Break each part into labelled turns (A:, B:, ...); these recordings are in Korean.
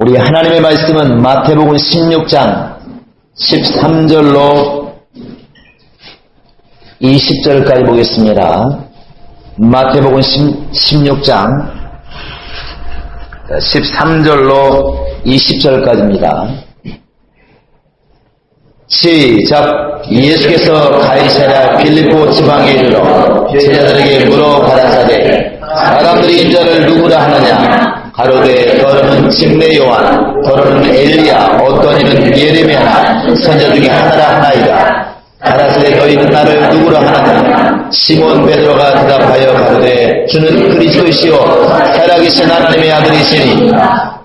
A: 우리 하나님의 말씀은 마태복음 16장 13절로 20절까지 보겠습니다. 마태복음 16장 13절로 20절까지입니다. 시작. 예수께서 가이사랴 빌립보 지방에 이르러 제자들에게 물어 가라사대 사람들이 인자를 누구라 하느냐. 가로되 더러는 침례 요한, 더러는 엘리야, 어떤 이는 예레미야나 선자 중에 하나라 하나이다. 가라사대 너희는 나를 누구라 하느냐. 시몬 베드로가 대답하여 가로되 주는 그리스도시요 살아계신 하나님의 아들이시니.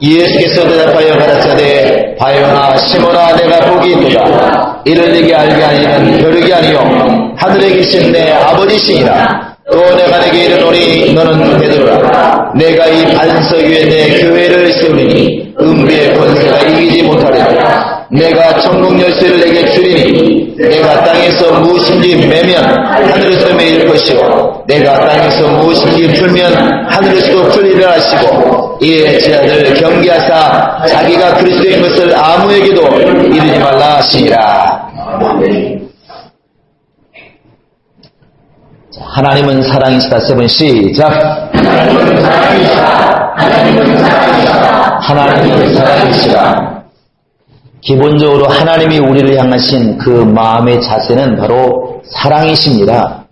A: 예수께서 대답하여 가라사대 바요나 시몬아 내가 복이 있도다. 이를 네게 알게 하니는 벼룩이 아니요 하늘에 계신 내 아버지시니라. 또 내가 네게 이르노니 너는 베드로라. 내가 이 반석 위에 내 교회를 세우리니 음부의 권세가 이기지 못하리라. 내가 천국 열쇠를 내게 주리니 내가 땅에서 무엇인지 매면 하늘에서 매일 것이요 내가 땅에서 무엇인지 풀면 하늘에서도 풀리라 하시고 이에 제자들 경계하사 자기가 그리스도인 것을 아무에게도 이르지 말라 하시니라. 하나님은 사랑이시다. 세번 시작. 하나님은 사랑이시다. 하나님은 사랑이시다. 하나님은 사랑이시다. 기본적으로 하나님이 우리를 향하신 그 마음의 자세는 바로 사랑이십니다.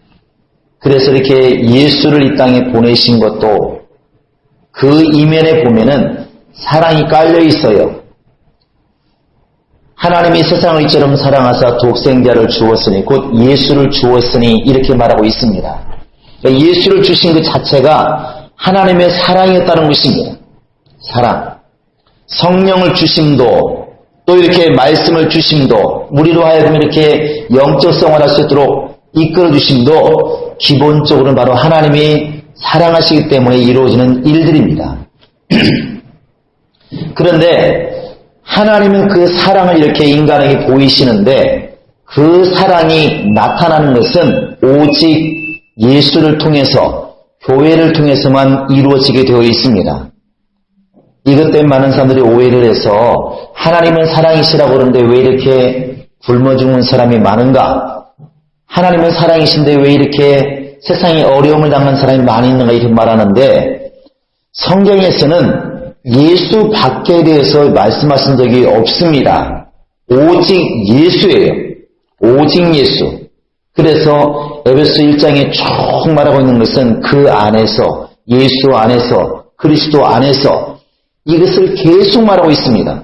A: 그래서 이렇게 예수를 이 땅에 보내신 것도 그 이면에 보면은 사랑이 깔려 있어요. 하나님이 세상을 이처럼 사랑하사 독생자를 주었으니 곧 예수를 주었으니 이렇게 말하고 있습니다. 그러니까 예수를 주신 그 자체가 하나님의 사랑이었다는 것입니다. 사랑. 성령을 주심도 또 이렇게 말씀을 주심도 우리로 하여금 이렇게 영적 생활할 수 있도록 이끌어 주심도 기본적으로는 바로 하나님이 사랑하시기 때문에 이루어지는 일들입니다. 그런데 하나님은 그 사랑을 이렇게 인간에게 보이시는데 그 사랑이 나타나는 것은 오직 예수를 통해서 교회를 통해서만 이루어지게 되어 있습니다. 이것 때문에 많은 사람들이 오해를 해서 하나님은 사랑이시라고 그러는데 왜 이렇게 굶어 죽는 사람이 많은가? 하나님은 사랑이신데 왜 이렇게 세상에 어려움을 당한 사람이 많이 있는가 이렇게 말하는데 성경에서는 예수 밖에 대해서 말씀하신 적이 없습니다. 오직 예수예요. 오직 예수. 그래서 에베소 1장에 쭉 말하고 있는 것은 그 안에서 예수 안에서 그리스도 안에서 이것을 계속 말하고 있습니다.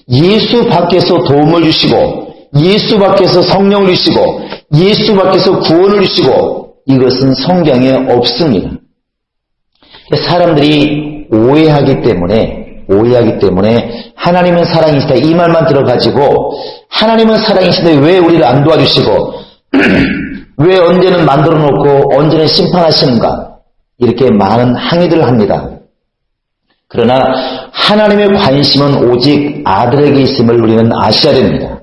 A: 예수 밖에서 도움을 주시고 예수 밖에서 성령을 주시고 예수 밖에서 구원을 주시고 이것은 성경에 없습니다. 사람들이 오해하기 때문에 하나님은 사랑이시다 이 말만 들어가지고 하나님은 사랑이신데 왜 우리를 안 도와주시고 왜 언제는 만들어 놓고 언제는 심판하시는가 이렇게 많은 항의들을 합니다. 그러나 하나님의 관심은 오직 아들에게 있음을 우리는 아셔야 됩니다.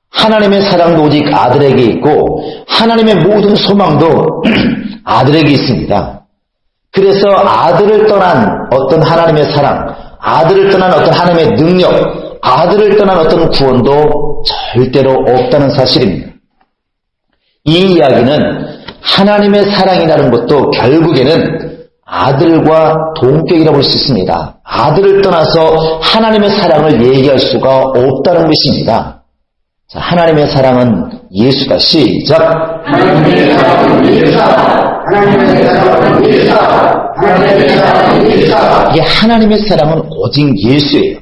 A: 하나님의 사랑도 오직 아들에게 있고 하나님의 모든 소망도 아들에게 있습니다. 그래서 아들을 떠난 어떤 하나님의 사랑, 아들을 떠난 어떤 하나님의 능력, 아들을 떠난 어떤 구원도 절대로 없다는 사실입니다. 이 이야기는 하나님의 사랑이라는 것도 결국에는 아들과 동격이라고 볼 수 있습니다. 아들을 떠나서 하나님의 사랑을 얘기할 수가 없다는 것입니다. 자, 하나님의 사랑은 예수다. 시작. 하나님의 사랑은 예수다. 하나님의 사랑은 예수다. 하나님의 사랑은 예수다. 이게 하나님의 사랑은 오직 예수예요.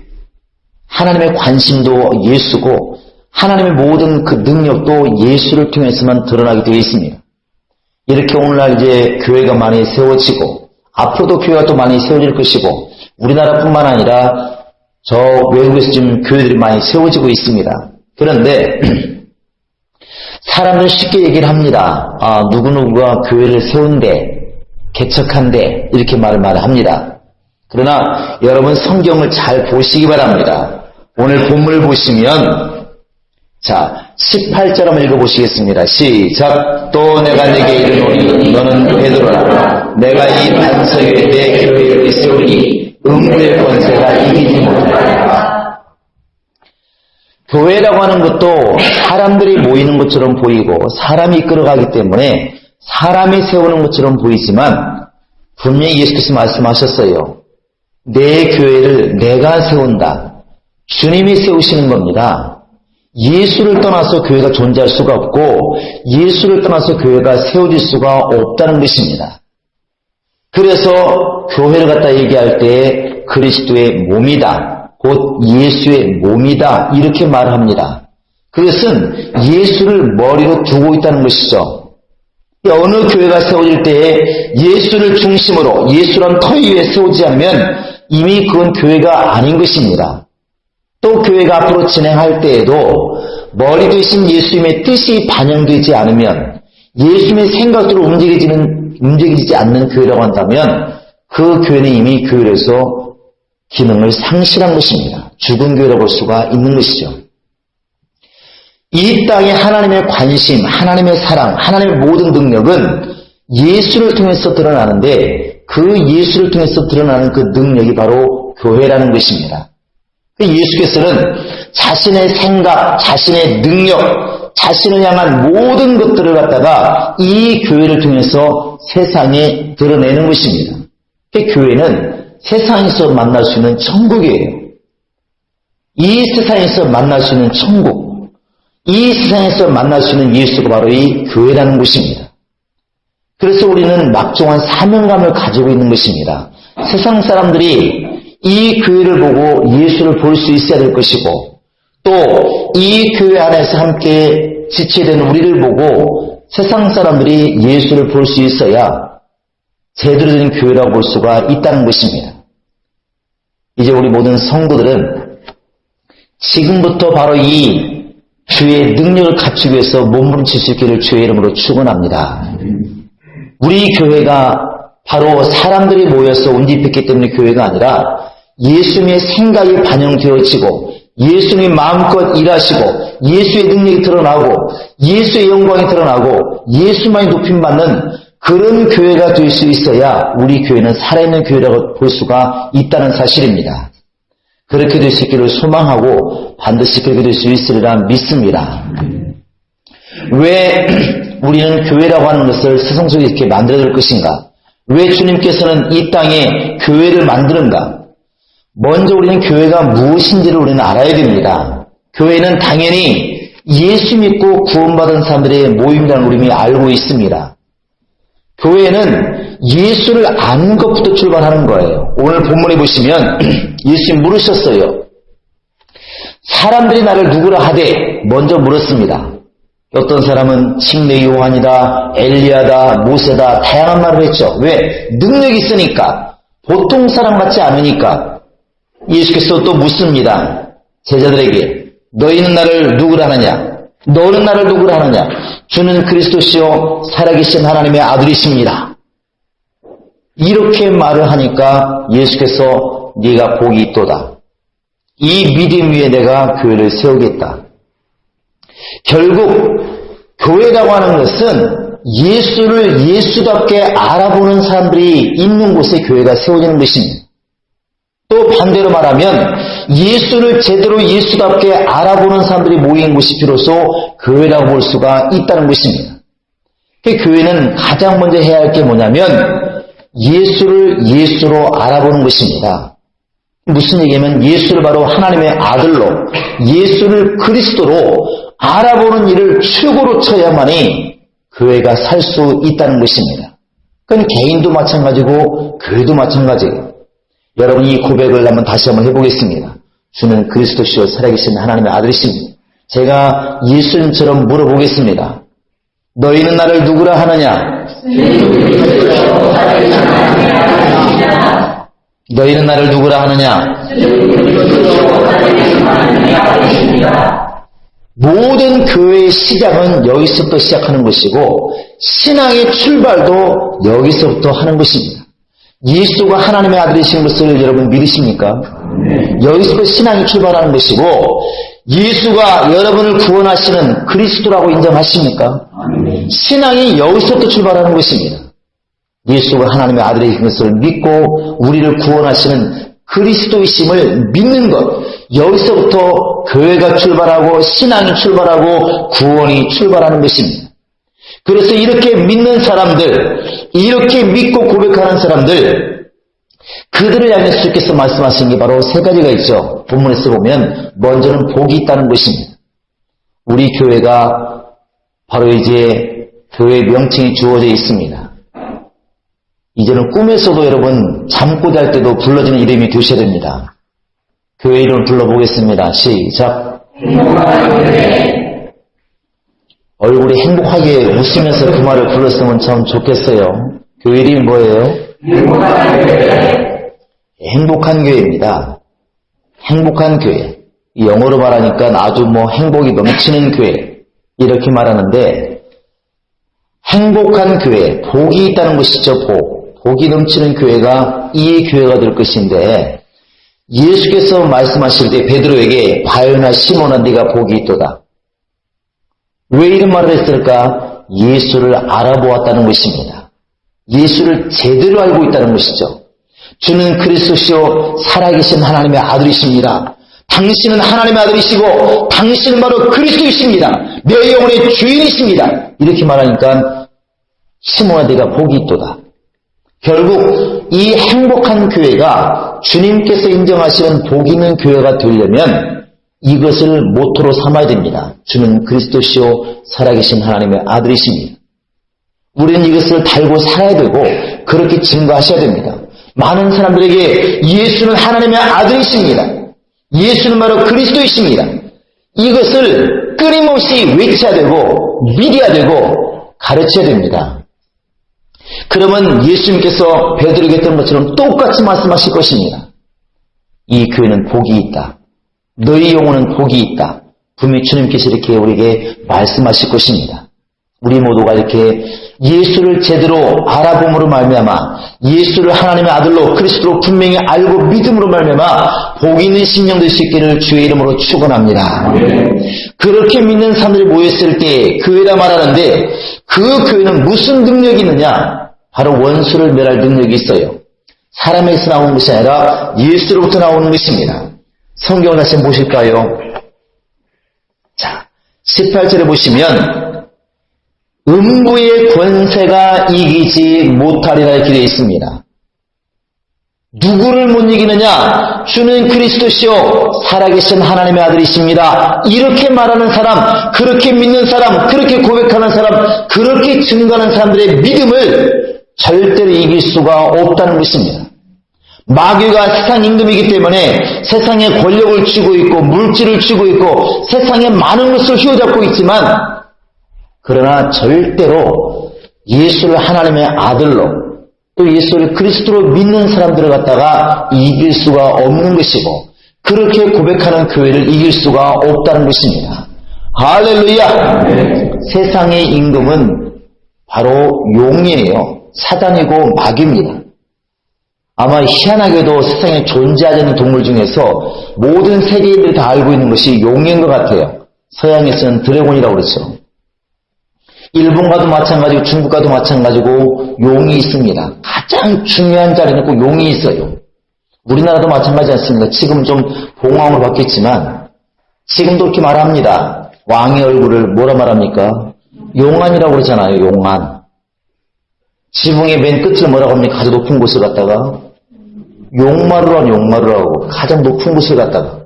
A: 하나님의 관심도 예수고 하나님의 모든 그 능력도 예수를 통해서만 드러나게 되어 있습니다. 이렇게 오늘날 이제 교회가 많이 세워지고 앞으로도 교회가 또 많이 세워질 것이고 우리나라뿐만 아니라 저 외국에서 지금 교회들이 많이 세워지고 있습니다. 그런데 사람들 쉽게 얘기를 합니다. 누구누구가 교회를 세운대, 개척한대 이렇게 말을 합니다. 그러나 여러분 성경을 잘 보시기 바랍니다. 오늘 본문을 보시면 자 18절 한번 읽어보시겠습니다. 시작. 또 내가 네게 이르노니 너는 베드로라. 내가 이 반석 위에 내 교회를 세우니 음부의 권세가 이기지 못하리라. 교회라고 하는 것도 사람들이 모이는 것처럼 보이고 사람이 이끌어가기 때문에 사람이 세우는 것처럼 보이지만 분명히 예수께서 말씀하셨어요. 내 교회를 내가 세운다. 주님이 세우시는 겁니다. 예수를 떠나서 교회가 존재할 수가 없고 예수를 떠나서 교회가 세워질 수가 없다는 것입니다. 그래서 교회를 갖다 얘기할 때 그리스도의 몸이다. 곧 예수의 몸이다. 이렇게 말합니다. 그것은 예수를 머리로 두고 있다는 것이죠. 어느 교회가 세워질 때에 예수를 중심으로 예수란 터 위에 세우지 않으면 이미 그건 교회가 아닌 것입니다. 또 교회가 앞으로 진행할 때에도 머리 되신 예수님의 뜻이 반영되지 않으면 예수님의 생각대로 움직이지 않는 교회라고 한다면 그 교회는 이미 교회에서 기능을 상실한 것입니다. 죽은 교회라고 볼 수가 있는 것이죠. 이 땅에 하나님의 관심, 하나님의 사랑, 하나님의 모든 능력은 예수를 통해서 드러나는데 그 예수를 통해서 드러나는 그 능력이 바로 교회라는 것입니다. 예수께서는 자신의 생각, 자신의 능력, 자신을 향한 모든 것들을 갖다가 이 교회를 통해서 세상에 드러내는 것입니다. 교회는 세상에서 만날 수 있는 천국이에요. 이 세상에서 만날 수 있는 천국, 이 세상에서 만날 수 있는 예수가 바로 이 교회라는 것입니다. 그래서 우리는 막중한 사명감을 가지고 있는 것입니다. 세상 사람들이 이 교회를 보고 예수를 볼 수 있어야 될 것이고 또 이 교회 안에서 함께 지체된 우리를 보고 세상 사람들이 예수를 볼 수 있어야 제대로 된 교회라고 볼 수가 있다는 것입니다. 이제 우리 모든 성도들은 지금부터 바로 이 주의 능력을 갖추기 위해서 몸부림칠 수 있기를 주의 이름으로 축원합니다. 우리 교회가 바로 사람들이 모여서 운집했기 때문에 교회가 아니라 예수님의 생각이 반영되어지고 예수님이 마음껏 일하시고 예수의 능력이 드러나고 예수의 영광이 드러나고 예수만이 높임받는 그런 교회가 될 수 있어야 우리 교회는 살아있는 교회라고 볼 수가 있다는 사실입니다. 그렇게 될 수 있기를 소망하고 반드시 그렇게 될 수 있으리라 믿습니다. 왜 우리는 교회라고 하는 것을 세상 속에 이렇게 만들어낼 것인가? 왜 주님께서는 이 땅에 교회를 만드는가? 먼저 우리는 교회가 무엇인지를 우리는 알아야 됩니다. 교회는 당연히 예수 믿고 구원받은 사람들의 모임이라는 우리 이미 알고 있습니다. 교회는 예수를 아는 것부터 출발하는 거예요. 오늘 본문에 보시면 예수님 물으셨어요. 사람들이 나를 누구라 하되 먼저 물었습니다. 어떤 사람은 침례 요한이다, 엘리야다, 모세다 다양한 말을 했죠. 왜? 능력이 있으니까. 보통 사람 같지 않으니까. 예수께서 또 묻습니다. 제자들에게 너희는 나를 누구라 하느냐? 너는 나를 누구라 하느냐? 주는 그리스도시요 살아계신 하나님의 아들이십니다. 이렇게 말을 하니까 예수께서 네가 복이 있도다. 이 믿음 위에 내가 교회를 세우겠다. 결국 교회라고 하는 것은 예수를 예수답게 알아보는 사람들이 있는 곳에 교회가 세워지는 것입니다. 또 반대로 말하면 예수를 제대로 예수답게 알아보는 사람들이 모인 곳이 비로소 교회라고 볼 수가 있다는 것입니다. 교회는 가장 먼저 해야 할 게 뭐냐면 예수를 예수로 알아보는 것입니다. 무슨 얘기냐면 예수를 바로 하나님의 아들로 예수를 그리스도로 알아보는 일을 최고로 쳐야만이 교회가 살 수 있다는 것입니다. 그건 개인도 마찬가지고 교회도 마찬가지예요. 여러분 이 고백을 다시 한번 해보겠습니다. 주는 그리스도시요 살아계신 하나님의 아들이십니다. 제가 예수님처럼 물어보겠습니다. 너희는 나를 누구라 하느냐? 너희는 나를 누구라 하느냐? 모든 교회의 시작은 여기서부터 시작하는 것이고 신앙의 출발도 여기서부터 하는 것입니다. 예수가 하나님의 아들이신 것을 여러분 믿으십니까? 여기서부터 신앙이 출발하는 것이고 예수가 여러분을 구원하시는 그리스도라고 인정하십니까? 신앙이 여기서부터 출발하는 것입니다. 예수가 하나님의 아들이신 것을 믿고 우리를 구원하시는 그리스도이심을 믿는 것. 여기서부터 교회가 출발하고 신앙이 출발하고 구원이 출발하는 것입니다. 그래서 이렇게 믿는 사람들, 이렇게 믿고 고백하는 사람들, 그들을 향해서 주께서 말씀하신 게 바로 세 가지가 있죠. 본문에서 보면 먼저는 복이 있다는 것입니다. 우리 교회가 바로 이제 교회 명칭이 주어져 있습니다. 이제는 꿈에서도 여러분 잠꼬대 할 때도 불러지는 이름이 되셔야 됩니다. 교회 이름을 불러보겠습니다. 시작. 얼굴이 행복하게 웃으면서 그 말을 불렀으면 참 좋겠어요. 교회 이름이 뭐예요? 행복한 교회입니다. 행복한 교회. 영어로 말하니까 아주 행복이 넘치는 교회. 이렇게 말하는데, 행복한 교회, 복이 있다는 것이죠, 복이 넘치는 교회가 이 교회가 될 것인데, 예수께서 말씀하실 때 베드로에게 바요나 시몬아 네가 복이 있도다. 왜 이런 말을 했을까? 예수를 알아보았다는 것입니다. 예수를 제대로 알고 있다는 것이죠. 주는 그리스도시요 살아계신 하나님의 아들이십니다. 당신은 하나님의 아들이시고 당신은 바로 그리스도이십니다. 내 영혼의 주인이십니다. 이렇게 말하니까 시몬아 네가 복이 있도다. 결국 이 행복한 교회가 주님께서 인정하시는 복 있는 교회가 되려면 이것을 모토로 삼아야 됩니다. 주는 그리스도시요 살아계신 하나님의 아들이십니다. 우리는 이것을 달고 살아야 되고 그렇게 증거하셔야 됩니다. 많은 사람들에게 예수는 하나님의 아들이십니다. 예수는 바로 그리스도이십니다. 이것을 끊임없이 외쳐야 되고 믿어야 되고 가르쳐야 됩니다. 그러면 예수님께서 베드로에게 했던 것처럼 똑같이 말씀하실 것입니다. 이 교회는 복이 있다. 너희 영혼은 복이 있다. 분명히 주님께서 이렇게 우리에게 말씀하실 것입니다. 우리 모두가 이렇게 예수를 제대로 알아봄으로 말미암아 예수를 하나님의 아들로 그리스도로 분명히 알고 믿음으로 말미암아 복 있는 심령 될 수 있기를 주의 이름으로 축원합니다. 그렇게 믿는 사람들이 모였을 때 교회라 말하는데 그 교회는 무슨 능력이 있느냐? 바로 원수를 멸할 능력이 있어요. 사람에서 나오는 것이 아니라 예수로부터 나오는 것입니다. 성경을 다시 한번 보실까요? 자, 18절에 보시면 음부의 권세가 이기지 못하리라 이렇게 되어 있습니다. 누구를 못 이기느냐? 주는 그리스도시요 살아계신 하나님의 아들이십니다. 이렇게 말하는 사람, 그렇게 믿는 사람, 그렇게 고백하는 사람, 그렇게 증거하는 사람들의 믿음을 절대로 이길 수가 없다는 것입니다. 마귀가 세상 임금이기 때문에 세상에 권력을 쥐고 있고 물질을 쥐고 있고 세상에 많은 것을 휘어잡고 있지만 그러나 절대로 예수를 하나님의 아들로 또 예수를 그리스도로 믿는 사람들을 갖다가 이길 수가 없는 것이고 그렇게 고백하는 교회를 이길 수가 없다는 것입니다. 할렐루야! 세상의 임금은 바로 용이에요. 사단이고 마귀입니다. 아마 희한하게도 세상에 존재하지 않는 동물 중에서 모든 세계인들이 다 알고 있는 것이 용인 것 같아요. 서양에서는 드래곤이라고 그러죠. 일본과도 마찬가지고 중국과도 마찬가지고 용이 있습니다. 가장 중요한 자리는 꼭 용이 있어요. 우리나라도 마찬가지 않습니까? 지금 좀 봉황으로 바뀌었지만 지금도 이렇게 말합니다. 왕의 얼굴을 뭐라 말합니까? 용안이라고 그러잖아요. 용안. 지붕의 맨 끝을 뭐라고 합니까? 가장 높은 곳을 갖다가 용마루라고 가장 높은 곳을 갖다가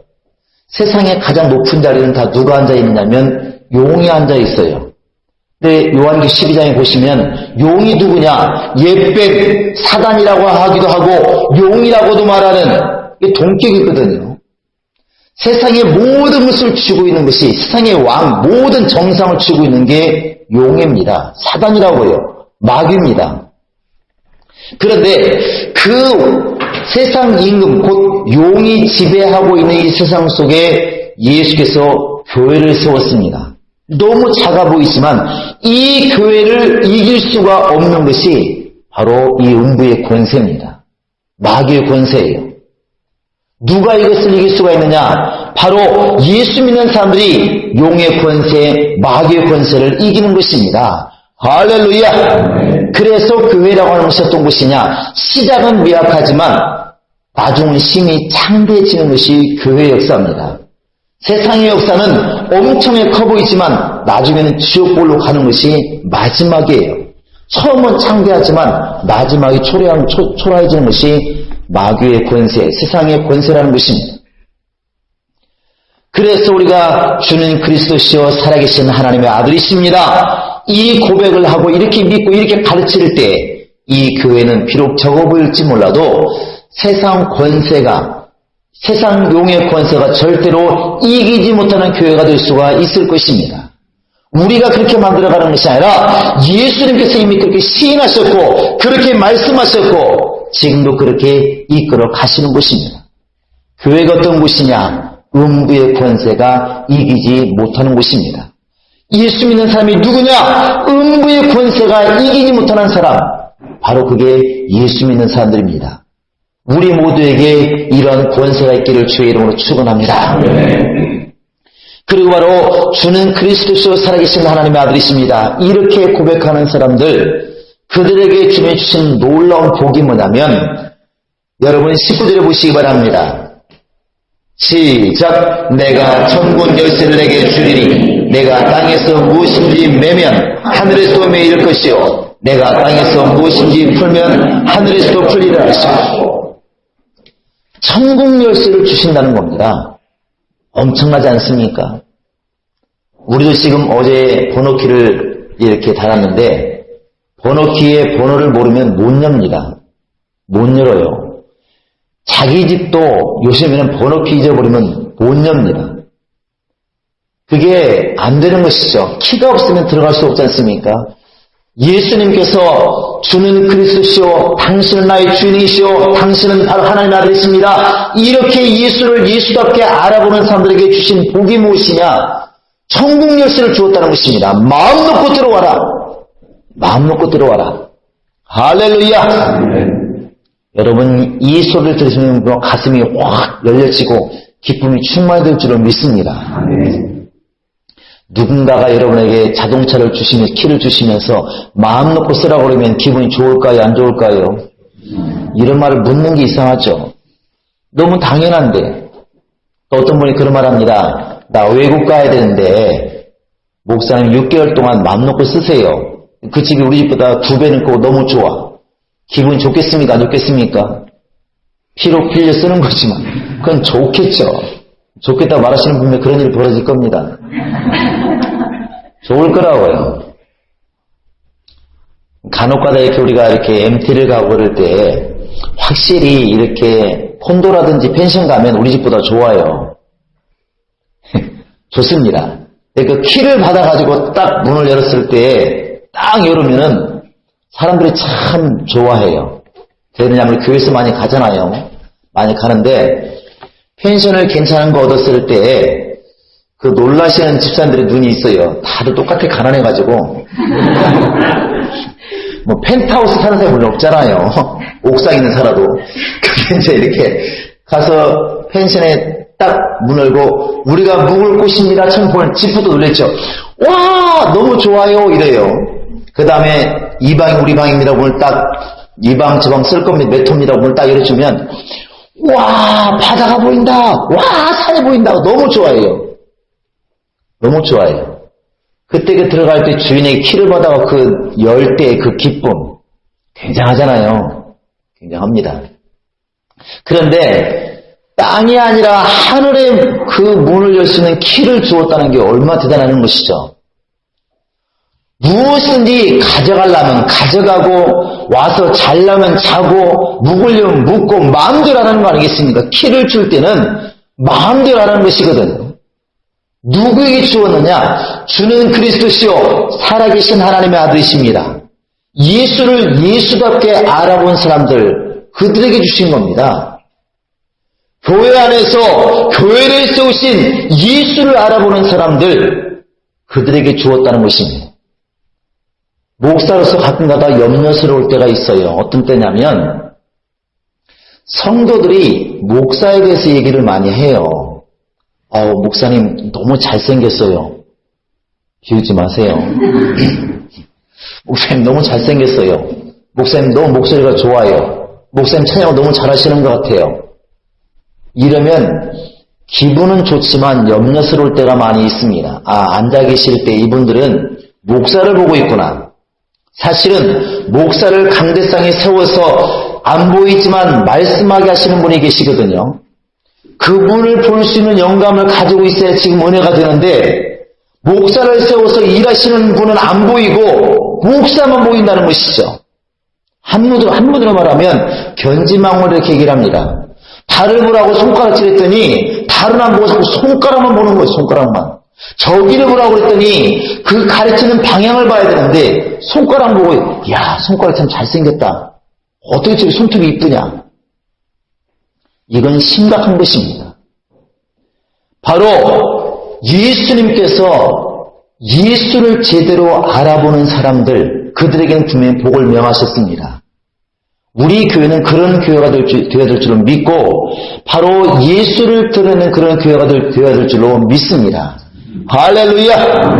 A: 세상의 가장 높은 자리는 다 누가 앉아 있느냐면 용이 앉아 있어요. 근데 요한기 12장에 보시면 용이 누구냐? 옛뱀 사단이라고 하기도 하고 용이라고도 말하는 이게 동격이거든요. 세상의 모든 것을 쥐고 있는 것이 세상의 왕 모든 정상을 쥐고 있는 게 용입니다. 사단이라고요. 마귀입니다. 그런데 그 세상 임금 곧 용이 지배하고 있는 이 세상 속에 예수께서 교회를 세웠습니다. 너무 작아 보이지만 이 교회를 이길 수가 없는 것이 바로 이 음부의 권세입니다. 마귀의 권세예요. 누가 이것을 이길 수가 있느냐? 바로 예수 믿는 사람들이 용의 권세, 마귀의 권세를 이기는 것입니다. 할렐루야! 그래서 교회라고 하는 것이 어떤 것이냐? 시작은 미약하지만 나중은 심히 창대해지는 것이 교회의 역사입니다. 세상의 역사는 엄청나게 커 보이지만 나중에는 지옥불로 가는 것이 마지막이에요. 처음은 창대하지만 마지막에 초라해지는 것이 마귀의 권세, 세상의 권세라는 것입니다. 그래서 우리가 주는 그리스도시요 살아계신 하나님의 아들이십니다. 이 고백을 하고 이렇게 믿고 이렇게 가르칠 때 이 교회는 비록 적어 보일지 몰라도 세상 권세가, 세상 용의 권세가 절대로 이기지 못하는 교회가 될 수가 있을 것입니다. 우리가 그렇게 만들어가는 것이 아니라 예수님께서 이미 그렇게 시인하셨고 그렇게 말씀하셨고 지금도 그렇게 이끌어 가시는 곳입니다. 교회가 어떤 곳이냐? 음부의 권세가 이기지 못하는 곳입니다. 예수 믿는 사람이 누구냐? 음부의 권세가 이기지 못하는 사람, 바로 그게 예수 믿는 사람들입니다. 우리 모두에게 이런 권세가 있기를 주의 이름으로 축원합니다. 그리고 바로 주는 그리스도시요 살아계신 하나님의 아들이십니다. 이렇게 고백하는 사람들, 그들에게 주신 놀라운 복이 뭐냐면, 여러분 19절에 보시기 바랍니다. 시작. 내가 천국 열쇠를 내게 주리니 내가 땅에서 무엇인지 매면 하늘에서 매일 것이요 내가 땅에서 무엇인지 풀면 하늘에서도 풀리라 하시고, 천국 열쇠를 주신다는 겁니다. 엄청나지 않습니까? 우리도 지금 어제 번호키를 이렇게 달았는데 번호키의 번호를 모르면 못 엽니다. 못 열어요. 자기 집도 요즘에는 번호키 잊어버리면 못 엽니다. 그게 안 되는 것이죠. 키가 없으면 들어갈 수 없지 않습니까? 예수님께서 주는 그리스도시요 당신은 나의 주인이시요 당신은 바로 하나님의 아들이십니다. 이렇게 예수를 예수답게 알아보는 사람들에게 주신 복이 무엇이냐? 천국 열쇠를 주었다는 것입니다. 마음 놓고 들어와라. 마음 놓고 들어와라. 할렐루야. 여러분 이 소리를 들으시면 가슴이 확 열려지고 기쁨이 충만될 줄을 믿습니다. 누군가가 여러분에게 자동차를 주시며 키를 주시면서 마음 놓고 쓰라고 그러면 기분이 좋을까요? 안 좋을까요? 이런 말을 묻는 게 이상하죠. 너무 당연한데. 또 어떤 분이 그런 말 합니다. 나 외국 가야 되는데 목사님 6개월 동안 마음 놓고 쓰세요. 그 집이 우리 집보다 2배는 크고 너무 좋아. 기분 좋겠습니까? 안 좋겠습니까? 피로 빌려 쓰는 거지만 그건 좋겠죠. 좋겠다고 말하시는 분들 그런 일이 벌어질 겁니다. 좋을 거라고요. 간혹가다 이렇게 우리가 이렇게 MT를 가고 그럴 때 확실히 이렇게 콘도라든지 펜션 가면 우리 집보다 좋아요. 좋습니다. 그 키를 받아가지고 딱 문을 열었을 때 딱 열으면은 사람들이 참 좋아해요. 왜냐하면 교회에서 많이 가잖아요. 많이 가는데 펜션을 괜찮은 거 얻었을 때 그 놀라시는 집사님들의 눈이 있어요. 다들 똑같이 가난해가지고 뭐 펜트하우스 사는 사람이 별로 없잖아요. 옥상에 있는 살아도. 그게 이제 이렇게 가서 펜션에 딱 문 열고 우리가 묵을 곳입니다. 처음 보는 집부터 놀랬죠. 와 너무 좋아요 이래요. 그 다음에 이 방이 우리 방입니다. 문을 딱 이 방 저 방 쓸 겁니다. 몇 호입니다. 문을 딱 열어주면 와 바다가 보인다. 와 산이 보인다. 너무 좋아해요. 너무 좋아해요. 그때 그 들어갈 때 주인에게 키를 받아가 그 열 때 그 기쁨 굉장하잖아요. 굉장합니다. 그런데 땅이 아니라 하늘의 그 문을 열 수 있는 키를 주었다는 게 얼마나 대단한 것이죠. 무엇인지 가져가려면 가져가고 와서 자려면 자고 묵으려면 묵고 마음대로 하라는 거 아니겠습니까? 키를 줄 때는 마음대로 하라는 것이거든요. 누구에게 주었느냐? 주는 그리스도시요 살아계신 하나님의 아들이십니다. 예수를 예수답게 알아본 사람들 그들에게 주신 겁니다. 교회 안에서 교회를 세우신 예수를 알아보는 사람들 그들에게 주었다는 것입니다. 목사로서 가끔가다 염려스러울 때가 있어요. 어떤 때냐면 성도들이 목사에 대해서 얘기를 많이 해요. 목사님 너무 잘생겼어요. 비웃지 마세요. 목사님 너무 잘생겼어요. 목사님 너무 목소리가 좋아요. 목사님 찬양을 너무 잘하시는 것 같아요. 이러면 기분은 좋지만 염려스러울 때가 많이 있습니다. 앉아 계실 때 이분들은 목사를 보고 있구나. 사실은 목사를 강대상에 세워서 안 보이지만 말씀하게 하시는 분이 계시거든요. 그분을 볼 수 있는 영감을 가지고 있어야 지금 은혜가 되는데, 목사를 세워서 일하시는 분은 안 보이고 목사만 보인다는 것이죠. 한문으로 말하면 변지망으로 이렇게 얘기를 합니다. 달을 보라고 손가락질 했더니 달은 안 보고 자꾸 손가락만 보는 거예요. 손가락만. 저기를 보라고 그랬더니 그 가르치는 방향을 봐야 되는데 손가락 보고, 야, 손가락 참 잘생겼다. 어떻게 저렇게 손톱이 이쁘냐. 이건 심각한 것입니다. 바로 예수님께서 예수를 제대로 알아보는 사람들, 그들에게는 분명히 복을 명하셨습니다. 우리 교회는 그런 교회가 되어야 될 줄로 믿고 바로 예수를 드러내는 그런 교회가 되어야 될 줄로 믿습니다. 할렐루야!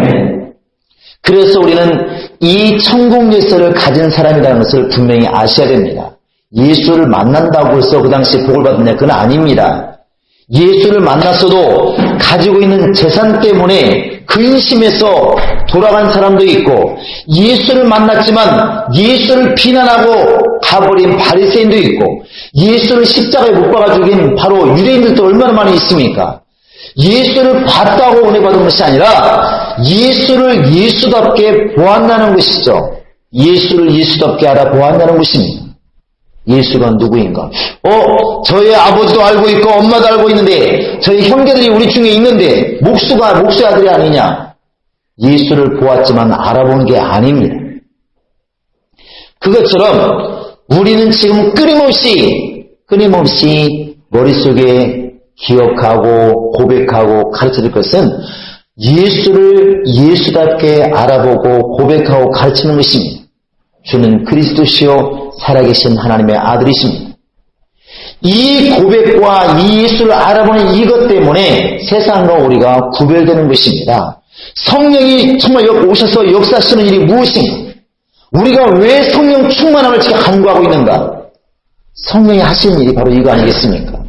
A: 그래서 우리는 이 천국 열쇠를 가진 사람이라는 것을 분명히 아셔야 됩니다. 예수를 만난다고 해서 그 당시에 복을 받느냐, 그건 아닙니다. 예수를 만났어도 가지고 있는 재산 때문에 근심해서 돌아간 사람도 있고, 예수를 만났지만 예수를 비난하고 가버린 바리새인도 있고, 예수를 십자가에 못 박아 죽인 바로 유대인들도 얼마나 많이 있습니까? 예수를 봤다고 은혜 받은 것이 아니라 예수를 예수답게 보았다는 것이죠. 예수를 예수답게 알아보았다는 것입니다. 예수가 누구인가? 저의 아버지도 알고 있고 엄마도 알고 있는데, 저희 형제들이 우리 중에 있는데 목수의 아들이 아니냐? 예수를 보았지만 알아본 게 아닙니다. 그것처럼 우리는 지금 끊임없이 머릿속에 기억하고 고백하고 가르쳐줄 것은 예수를 예수답게 알아보고 고백하고 가르치는 것입니다. 주는 그리스도시요 살아계신 하나님의 아들이십니다. 이 고백과 이 예수를 알아보는 이것 때문에 세상과 우리가 구별되는 것입니다. 성령이 정말 오셔서 역사하시는 일이 무엇인가? 우리가 왜 성령 충만함을 지금 간구하고 있는가? 성령이 하시는 일이 바로 이거 아니겠습니까?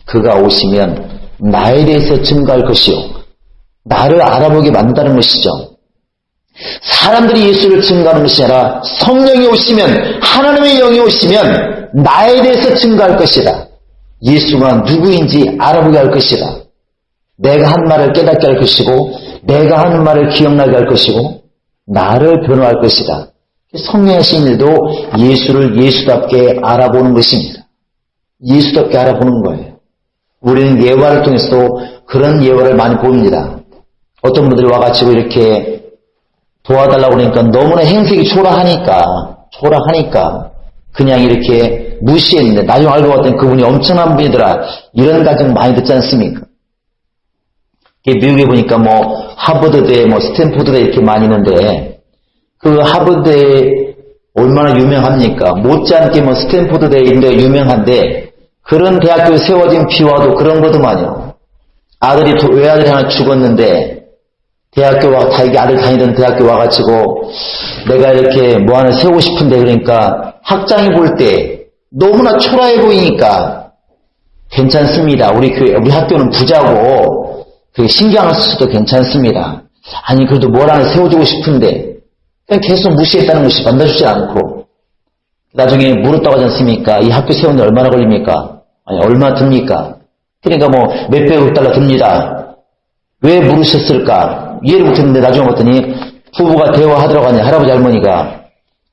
A: 그가 오시면 나에 대해서 증거할 것이요, 나를 알아보게 만든다는 것이죠. 사람들이 예수를 증거하는 것이 아니라 성령이 오시면, 하나님의 영이 오시면 나에 대해서 증거할 것이다. 예수가 누구인지 알아보게 할 것이다. 내가 한 말을 깨닫게 할 것이고, 내가 한 말을 기억나게 할 것이고, 나를 변호할 것이다. 성령의 하신 일도 예수를 예수답게 알아보는 것입니다. 예수답게 알아보는 거예요. 우리는 예화를 통해서도 그런 예화를 많이 봅니다. 어떤 분들이 와가지고 이렇게 도와달라고 그러니까 너무나 행색이 초라하니까 그냥 이렇게 무시했는데, 나중에 알고 봤더니 그분이 엄청난 분이더라. 이런 가정 많이 듣지 않습니까? 미국에 보니까 하버드대, 스탠포드대 이렇게 많이 있는데, 그 하버드대 얼마나 유명합니까? 못지않게 스탠포드대인데 유명한데, 그런 대학교에 세워진 비화도 그런 거더만요. 외아들이 하나 죽었는데, 자기 아들 다니던 대학교 와가지고, 내가 이렇게 하나 세우고 싶은데, 그러니까, 학장이 볼 때, 너무나 초라해 보이니까, 괜찮습니다. 우리 학교는 부자고, 신경을 써도 괜찮습니다. 아니, 그래도 하나 세워주고 싶은데, 그냥 계속 무시했다는 것이 만나주지 않고, 나중에 물었다고 하지 않습니까? 이 학교 세우는데 얼마나 걸립니까? 아니, 얼마 듭니까? 그러니까 몇백억 달러 듭니다. 왜 물으셨을까? 이해를 못했는데 나중에 봤더니 부부가 대화하더라고 하니 할아버지 할머니가,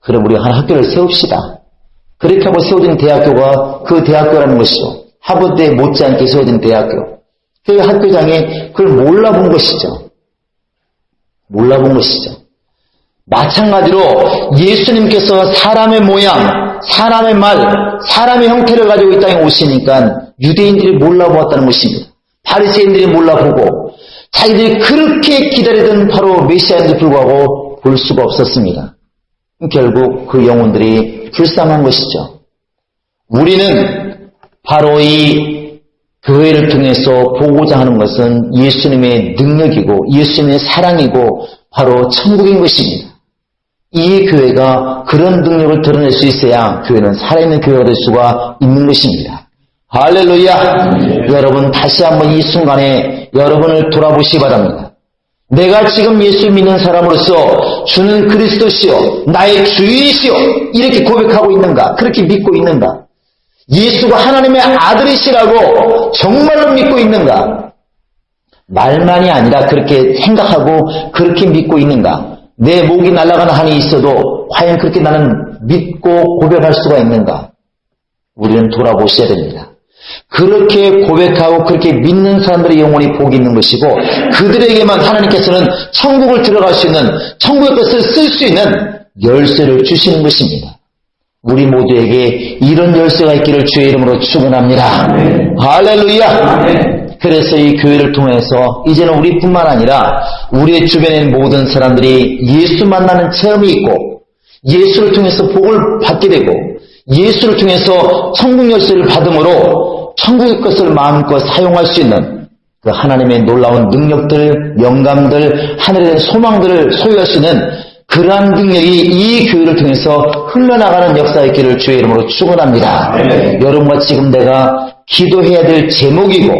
A: 그럼 우리 한 학교를 세웁시다. 그렇게 하고 세워진 대학교가 그 대학교라는 것이죠. 하버드에 못지않게 세워진 대학교. 그 학교장이 그걸 몰라본 것이죠. 마찬가지로 예수님께서 사람의 모양, 사람의 말, 사람의 형태를 가지고 이 땅에 오시니까 유대인들이 몰라보았다는 것입니다. 바리새인들이 몰라보고 자기들이 그렇게 기다리던 바로 메시아인데도 불구하고 볼 수가 없었습니다. 결국 그 영혼들이 불쌍한 것이죠. 우리는 바로 이 교회를 통해서 보고자 하는 것은 예수님의 능력이고 예수님의 사랑이고 바로 천국인 것입니다. 이 교회가 그런 능력을 드러낼 수 있어야 교회는 살아있는 교회가 될 수가 있는 것입니다. 할렐루야. 여러분 다시 한번 이 순간에 여러분을 돌아보시기 바랍니다. 내가 지금 예수 믿는 사람으로서 주는 그리스도시요 나의 주인이시요 이렇게 고백하고 있는가? 그렇게 믿고 있는가? 예수가 하나님의 아들이시라고 정말로 믿고 있는가? 말만이 아니라 그렇게 생각하고 그렇게 믿고 있는가? 내 목이 날아가는 한이 있어도 과연 그렇게 나는 믿고 고백할 수가 있는가? 우리는 돌아보셔야 됩니다. 그렇게 고백하고 그렇게 믿는 사람들의 영혼이 복이 있는 것이고 그들에게만 하나님께서는 천국을 들어갈 수 있는 천국의 것을 쓸 수 있는 열쇠를 주시는 것입니다. 우리 모두에게 이런 열쇠가 있기를 주의 이름으로 축원합니다. 할렐루야. 그래서 이 교회를 통해서 이제는 우리뿐만 아니라 우리의 주변에 있는 모든 사람들이 예수 만나는 체험이 있고 예수를 통해서 복을 받게 되고 예수를 통해서 천국 열쇠를 받음으로 천국의 것을 마음껏 사용할 수 있는 그 하나님의 놀라운 능력들, 영감들, 하늘에 대한 소망들을 소유할 수 있는 그러한 능력이 이 교회를 통해서 흘러나가는 역사의 길을 주의 이름으로 축원합니다. 여러분과 지금 내가 기도해야 될 제목이고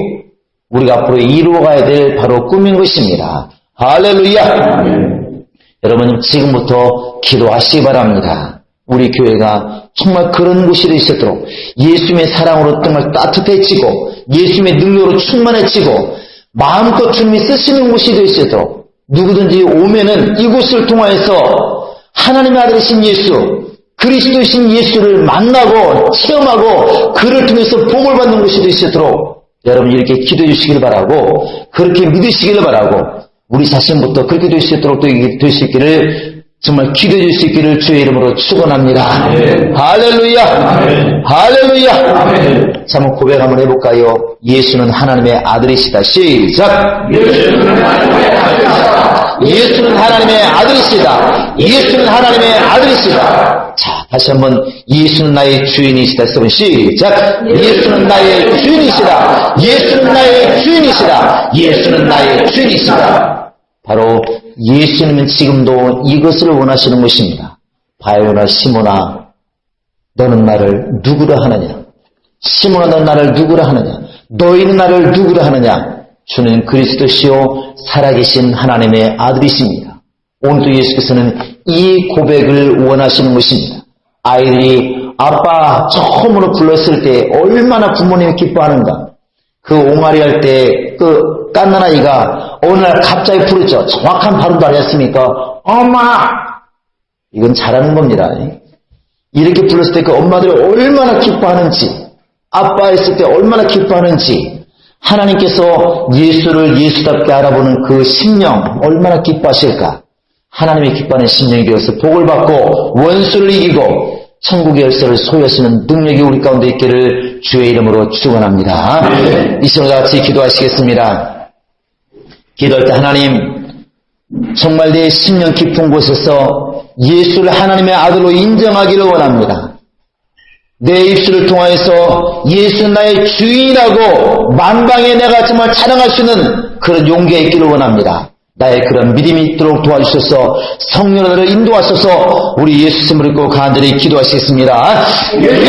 A: 우리가 앞으로 이루어가야 될 바로 꿈인 것입니다. 할렐루야. 여러분 지금부터 기도하시기 바랍니다. 우리 교회가 정말 그런 곳이 되시도록 예수님의 사랑으로 정말 따뜻해지고 예수님의 능력으로 충만해지고 마음껏 주님이 쓰시는 곳이 되시도록 누구든지 오면은 이곳을 통하여서 하나님의 아들이신 예수 그리스도이신 예수를 만나고 체험하고 그를 통해서 복을 받는 곳이 되시도록 여러분 이렇게 기도해 주시길 바라고 그렇게 믿으시길 바라고 우리 자신부터 그렇게 될 수 있도록 될 수 있기를 정말 기도해 줄 수 있기를 주의 이름으로 축원합니다. 할렐루야. 할렐루야. 자, 한번 고백 한번 해볼까요? 예수는 하나님의 아들이시다. 시작. 예수는 하나님의 아들이시다. 예수는 하나님의 아들이시다. 예수는 하나님의 아들이시다. 자, 다시 한번 예수는 나의 주인이시다. 여러분 시작. 예수는 나의 주인이시다. 예수는 나의 주인이시다. 예수는 나의 주인이시다. 바로 예수님은 지금도 이것을 원하시는 것입니다. 바요나 시몬아 너는 나를 누구라 하느냐? 시몬아 너는 나를 누구라 하느냐? 너희는 나를 누구라 하느냐? 주는 그리스도시요 살아계신 하나님의 아들이십니다. 오늘도 예수께서는 이 고백을 원하시는 것입니다. 아이들이 아빠 처음으로 불렀을 때 얼마나 부모님이 기뻐하는가? 그 옹알이 할 때 그 깐난아이가 어느 날 갑자기 부르죠. 정확한 발음도 안 했으니까 엄마! 이건 잘하는 겁니다. 이렇게 불렀을 때 그 엄마들이 얼마나 기뻐하는지 아빠 했을 때 얼마나 기뻐하는지 하나님께서 예수를 예수답게 알아보는 그 심령 얼마나 기뻐하실까? 하나님의 기뻐하는 심령이 되어서 복을 받고 원수를 이기고 천국의 열쇠를 소유하시는 능력이 우리 가운데 있기를 주의 이름으로 축원합니다. 이 시간 같이 기도하시겠습니다. 기도할 때 하나님 정말 내 심령 깊은 곳에서 예수를 하나님의 아들로 인정하기를 원합니다. 내 입술을 통하여서 예수는 나의 주인이라고 만방에 내가 정말 자랑할 수 있는 그런 용기가 있기를 원합니다. 나의 그런 믿음이 있도록 도와주셔서 성령으로 인도하셔서 우리 예수 이름으로 간절히 기도하시겠습니다.